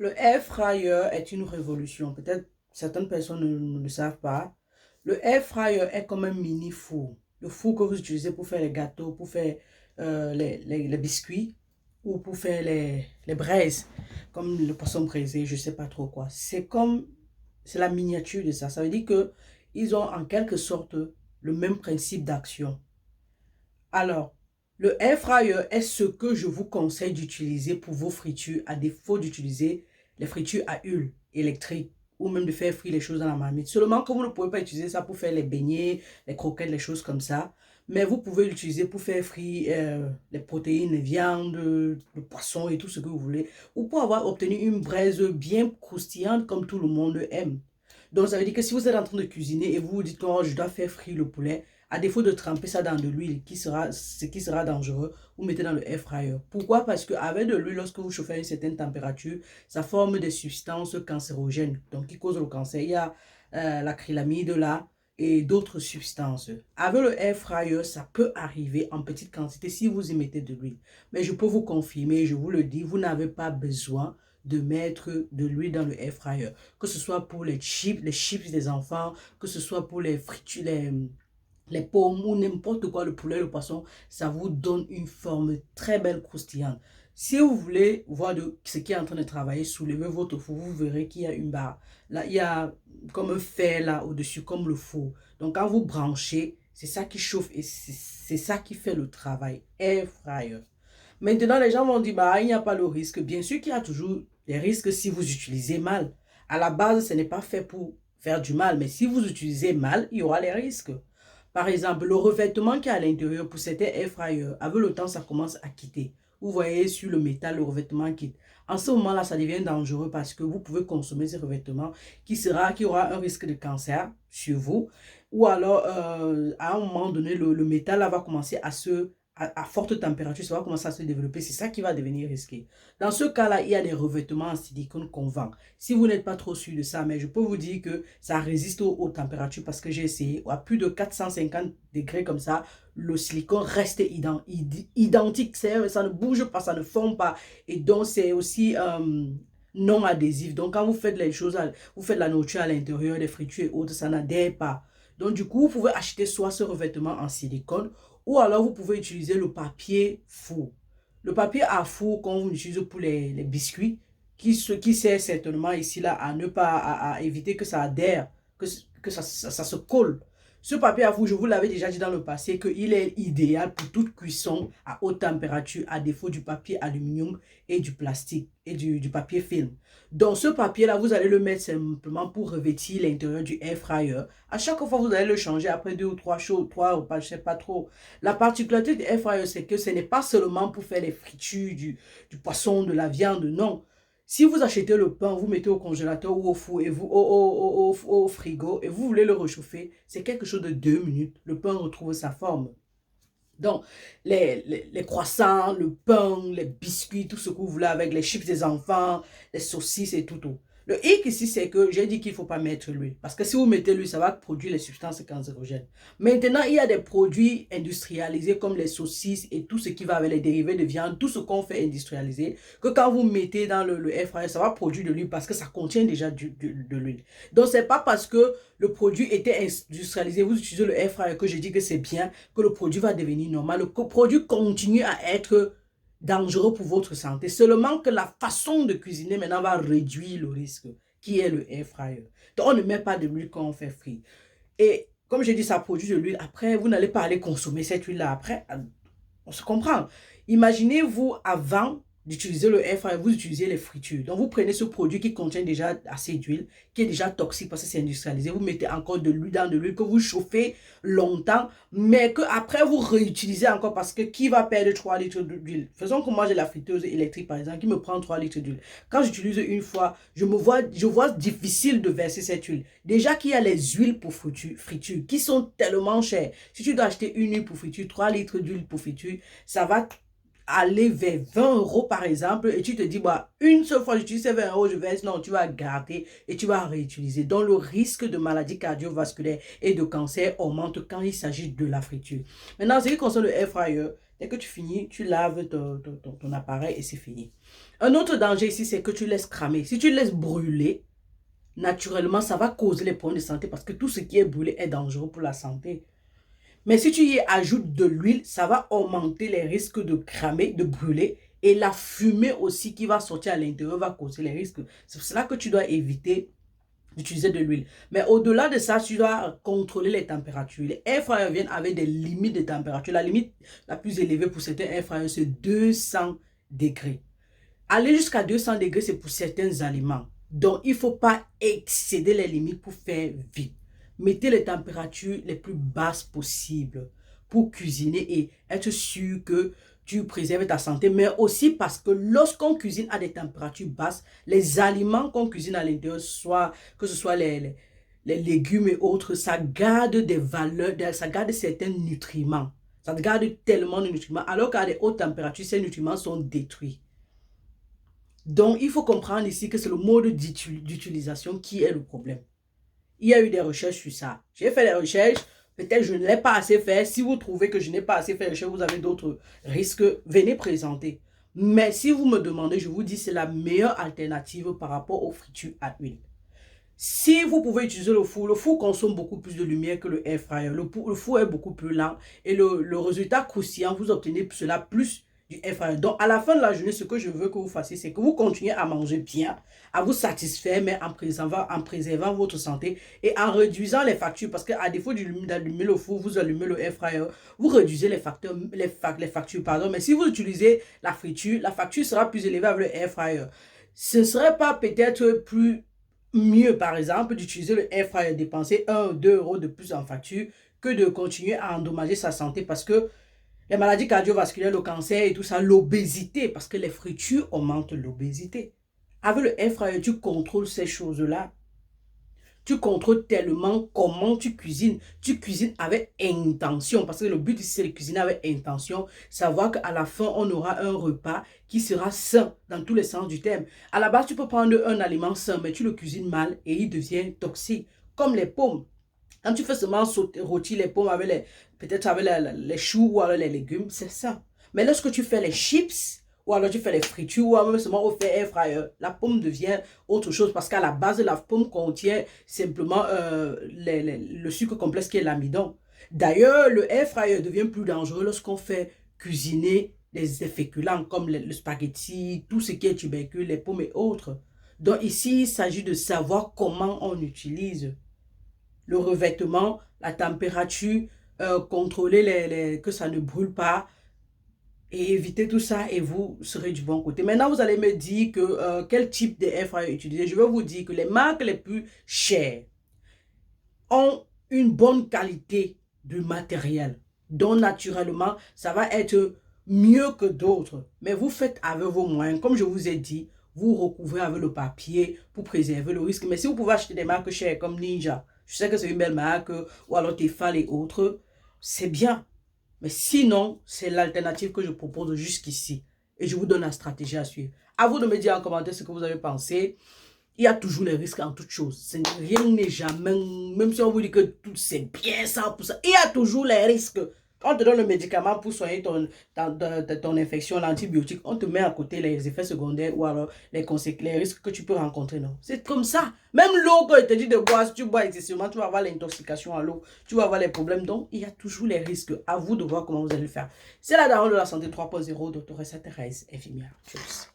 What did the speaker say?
Le air fryer est une révolution. Peut-être certaines personnes ne le savent pas. Le air fryer est comme un mini four. Le four que vous utilisez pour faire les gâteaux, pour faire les biscuits ou pour faire les braises, comme le poisson braisé, je ne sais pas trop quoi. C'est la miniature de ça. Ça veut dire que ils ont en quelque sorte le même principe d'action. Alors, le air fryer est ce que je vous conseille d'utiliser pour vos fritures, à défaut d'utiliser les fritures à huile électrique ou même de faire frire les choses dans la marmite. Seulement que vous ne pouvez pas utiliser ça pour faire les beignets, les croquettes, les choses comme ça. Mais vous pouvez l'utiliser pour faire frire les protéines, les viandes, le poisson et tout ce que vous voulez. Ou pour avoir obtenu une braise bien croustillante comme tout le monde aime. Donc ça veut dire que si vous êtes en train de cuisiner et vous vous dites que oh, je dois faire frire le poulet, à défaut de tremper ça dans de l'huile, ce qui sera dangereux, vous mettez dans le air fryer. Pourquoi? Parce qu'avec de l'huile, lorsque vous chauffez à une certaine température, ça forme des substances cancérogènes, donc qui causent le cancer. Il y a l'acrylamide là et d'autres substances. Avec le air fryer, ça peut arriver en petite quantité si vous y mettez de l'huile. Mais je peux vous confirmer, je vous le dis, vous n'avez pas besoin de mettre de l'huile dans le air fryer. Que ce soit pour les chips des enfants, que ce soit pour les fritures, les pommes ou n'importe quoi, le poulet, le poisson, ça vous donne une forme très belle croustillante. Si vous voulez voir ce qui est en train de travailler, soulevez votre four, vous verrez qu'il y a une barre. Là, il y a comme un fer là au-dessus, comme le four. Donc, quand vous branchez, c'est ça qui chauffe et c'est ça qui fait le travail. Air fryer. Maintenant, les gens vont dire, bah, il n'y a pas le risque. Bien sûr qu'il y a toujours des risques si vous utilisez mal. À la base, ce n'est pas fait pour faire du mal, mais si vous utilisez mal, il y aura les risques. Par exemple, le revêtement qui est à l'intérieur pour certains air fryers, avec le temps, ça commence à quitter. Vous voyez sur le métal, le revêtement quitte. En ce moment-là, ça devient dangereux parce que vous pouvez consommer ce revêtement qui aura un risque de cancer sur vous. Ou alors, à un moment donné, le métal là, va commencer à forte température, ça va commencer à se développer. C'est ça qui va devenir risqué. Dans ce cas-là, il y a des revêtements en silicone qu'on vend. Si vous n'êtes pas trop sûr de ça, mais je peux vous dire que ça résiste aux températures parce que j'ai essayé. À plus de 450 degrés comme ça, le silicone reste identique. Ça ne bouge pas, ça ne forme pas. Et donc, c'est aussi non adhésif. Donc, quand vous faites les choses, vous faites la nourriture à l'intérieur, des fritures et autres, ça n'adhère pas. Donc, du coup, vous pouvez acheter soit ce revêtement en silicone ou alors vous pouvez utiliser le papier four. Le papier à four qu'on utilise pour les biscuits, qui sert certainement ici là à ne pas à éviter que ça adhère, que ça se colle. Ce papier à four, je vous l'avais déjà dit dans le passé, qu'il est idéal pour toute cuisson à haute température, à défaut du papier aluminium et du plastique et du papier film. Donc ce papier-là, vous allez le mettre simplement pour revêtir l'intérieur du air fryer. À chaque fois, vous allez le changer après 2 ou 3 trois ou pas, je ne sais pas trop. La particularité du air fryer, c'est que ce n'est pas seulement pour faire les fritures, du poisson, de la viande, non. Si vous achetez le pain, vous mettez au congélateur ou au four et au frigo et vous voulez le réchauffer, c'est quelque chose de 2 minutes. Le pain retrouve sa forme. Donc, les croissants, le pain, les biscuits, tout ce que vous voulez avec les chips des enfants, les saucisses et tout. Le hic ici, c'est que j'ai dit qu'il ne faut pas mettre l'huile. Parce que si vous mettez l'huile, ça va produire les substances cancérogènes. Maintenant, il y a des produits industrialisés comme les saucisses et tout ce qui va avec les dérivés de viande, tout ce qu'on fait industrialiser, que quand vous mettez dans le air fryer, ça va produire de l'huile parce que ça contient déjà de l'huile. Donc, ce n'est pas parce que le produit était industrialisé, vous utilisez le air fryer que je dis que c'est bien, que le produit va devenir normal. Le produit continue à être dangereux pour votre santé. Seulement que la façon de cuisiner maintenant va réduire le risque, qui est le air fryer. Donc, on ne met pas de l'huile quand on fait frire. Et comme je dis, ça produit de l'huile. Après, vous n'allez pas aller consommer cette huile-là. Après, on se comprend. Imaginez-vous avant d'utiliser le air fryer, vous utilisez les fritures. Donc, vous prenez ce produit qui contient déjà assez d'huile, qui est déjà toxique parce que c'est industrialisé. Vous mettez encore de l'huile dans de l'huile que vous chauffez longtemps, mais que après vous réutilisez encore parce que qui va perdre 3 litres d'huile? Faisons que moi, j'ai la friteuse électrique, par exemple, qui me prend 3 litres d'huile. Quand j'utilise une fois, je vois difficile de verser cette huile. Déjà qu'il y a les huiles pour friture qui sont tellement chères. Si tu dois acheter une huile pour friture, 3 litres d'huile pour friture, ça va aller vers 20 euros par exemple et tu te dis, bah, une seule fois j'utilise ces 20 euros, je vais, non, tu vas garder et tu vas réutiliser. Donc le risque de maladie cardiovasculaire et de cancer augmente quand il s'agit de la friture. Maintenant, ce qui concerne le air fryer, dès que tu finis, tu laves ton appareil et c'est fini. Un autre danger ici, c'est que tu laisses cramer. Si tu laisses brûler, naturellement, ça va causer les problèmes de santé parce que tout ce qui est brûlé est dangereux pour la santé. Mais si tu y ajoutes de l'huile, ça va augmenter les risques de cramer, de brûler. Et la fumée aussi qui va sortir à l'intérieur va causer les risques. C'est pour cela que tu dois éviter d'utiliser de l'huile. Mais au-delà de ça, tu dois contrôler les températures. Les air fryers viennent avec des limites de température. La limite la plus élevée pour certains air fryers, c'est 200 degrés. Aller jusqu'à 200 degrés, c'est pour certains aliments. Donc, il ne faut pas excéder les limites pour faire vite. Mettez les températures les plus basses possibles pour cuisiner et être sûr que tu préserves ta santé, mais aussi parce que lorsqu'on cuisine à des températures basses, les aliments qu'on cuisine à l'intérieur, que ce soit les légumes et autres, ça garde des valeurs, ça garde certains nutriments. Ça garde tellement de nutriments, alors qu'à des hautes températures, ces nutriments sont détruits. Donc, il faut comprendre ici que c'est le mode d'utilisation qui est le problème. Il y a eu des recherches sur ça. J'ai fait des recherches, peut-être je ne l'ai pas assez fait. Si vous trouvez que je n'ai pas assez fait de recherches, vous avez d'autres risques, venez présenter. Mais si vous me demandez, je vous dis c'est la meilleure alternative par rapport aux fritures à huile. Si vous pouvez utiliser le four consomme beaucoup plus de lumière que le air fryer. Le four est beaucoup plus lent et le résultat croustillant, vous obtenez cela plus du air fryer. Donc, à la fin de la journée, ce que je veux que vous fassiez, c'est que vous continuez à manger bien, à vous satisfaire, mais en préservant votre santé et en réduisant les factures. Parce qu'à défaut d'allumer le four, vous allumez le air fryer, vous réduisez les factures, pardon. Mais si vous utilisez la facture sera plus élevée avec le air fryer. Ce ne serait pas peut-être plus mieux, par exemple, d'utiliser le air fryer et dépenser 1 ou 2 euros de plus en facture que de continuer à endommager sa santé parce que les maladies cardiovasculaires, le cancer et tout ça, l'obésité, parce que les fritures augmentent l'obésité. Avec le air fryer, tu contrôles ces choses-là. Tu contrôles tellement comment tu cuisines. Tu cuisines avec intention. Parce que le but ici, c'est de cuisiner avec intention. Savoir qu'à la fin, on aura un repas qui sera sain dans tous les sens du terme. À la base, tu peux prendre un aliment sain, mais tu le cuisines mal et il devient toxique. Comme les pommes. Quand tu fais seulement rôtir les pommes avec peut-être avec les choux ou alors les légumes, c'est ça. Mais lorsque tu fais les chips, ou alors tu fais les fritures, ou alors même seulement au fait air fryer, la pomme devient autre chose parce qu'à la base, la pomme contient simplement le sucre complexe qui est l'amidon. D'ailleurs, le air fryer devient plus dangereux lorsqu'on fait cuisiner des féculents comme le spaghetti, tout ce qui est tubercule, les pommes et autres. Donc ici, il s'agit de savoir comment on utilise le revêtement, la température, contrôler que ça ne brûle pas et éviter tout ça et vous serez du bon côté. Maintenant, vous allez me dire que quel type de air fryer utiliser. Je vais vous dire que les marques les plus chères ont une bonne qualité de matériel. Donc, naturellement, ça va être mieux que d'autres. Mais vous faites avec vos moyens. Comme je vous ai dit, vous recouvrez avec le papier pour préserver le risque. Mais si vous pouvez acheter des marques chères comme Ninja, je sais que c'est une belle marque, ou alors Tefal et autres, c'est bien. Mais sinon, c'est l'alternative que je propose jusqu'ici. Et je vous donne la stratégie à suivre. À vous de me dire en commentaire ce que vous avez pensé. Il y a toujours les risques en toute chose. Rien n'est jamais, même si on vous dit que tout c'est bien 100%, il y a toujours les risques. Quand on te donne le médicament pour soigner ton infection, l'antibiotique, on te met à côté les effets secondaires ou alors les risques que tu peux rencontrer. Non, c'est comme ça. Même l'eau, quand il te dit de boire, si tu bois excessivement, tu vas avoir l'intoxication à l'eau, tu vas avoir les problèmes. Donc, il y a toujours les risques. À vous de voir comment vous allez le faire. C'est la daronne de la santé 3.0, Dr. Thérèse infirmière. Tchuss.